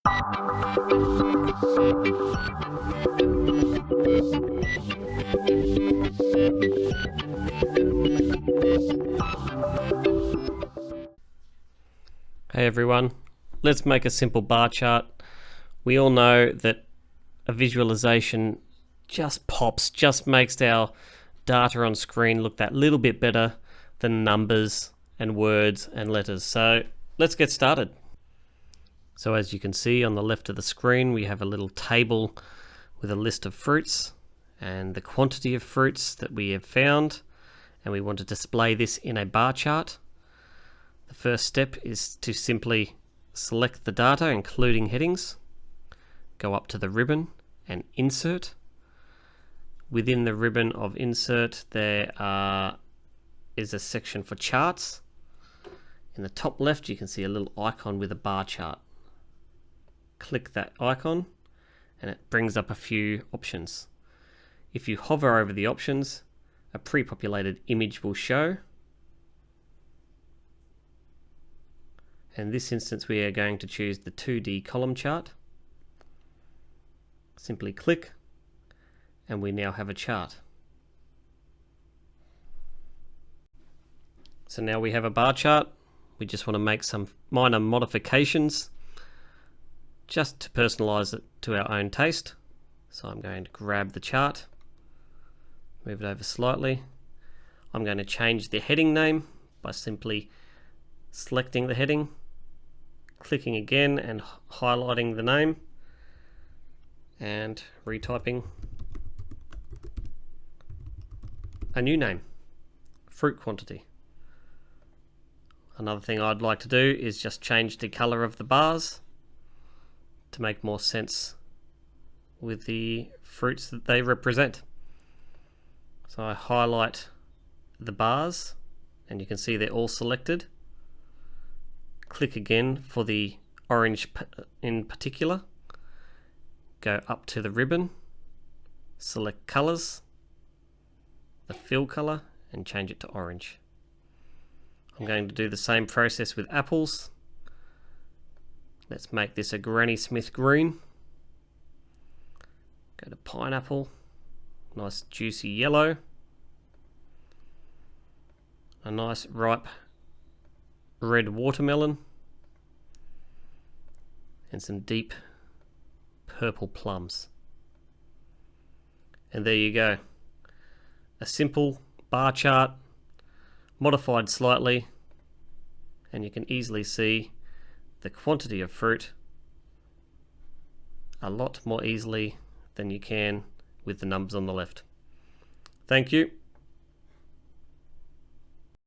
Hey everyone, let's make a simple bar chart. We all know that a visualization just pops, just makes our data on screen look that little bit better than numbers and words and letters. So let's get started. So as you can see on the left of the screen, we have a little table with a list of fruits and the quantity of fruits that we have found, and we want to display this in a bar chart. The first step is to simply select the data, including headings, go up to the ribbon and insert. Within the ribbon of insert, there is a section for charts. In the top left, you can see a little icon with a bar chart. Click that icon and it brings up a few options. If you hover over the options, a pre-populated image will show. In this instance, we are going to choose the 2D column chart. Simply click, and we now have a chart. So now we have a bar chart. We just want to make some minor modifications just to personalize it to our own taste. So I'm going to grab the chart, move it over slightly. I'm going to change the heading name by simply selecting the heading, clicking again and highlighting the name and retyping a new name, fruit quantity. Another thing I'd like to do is just change the color of the bars to make more sense with the fruits that they represent. So I highlight the bars and you can see they're all selected. Click again for the orange in particular. Go up to the ribbon, select colors, the fill color, and change it to orange. I'm going to do the same process with apples. Let's make this a Granny Smith green. Go to pineapple, nice juicy yellow. A nice ripe red watermelon. And some deep purple plums. And there you go. A simple bar chart, modified slightly, and you can easily see the quantity of fruit a lot more easily than you can with the numbers on the left. Thank you.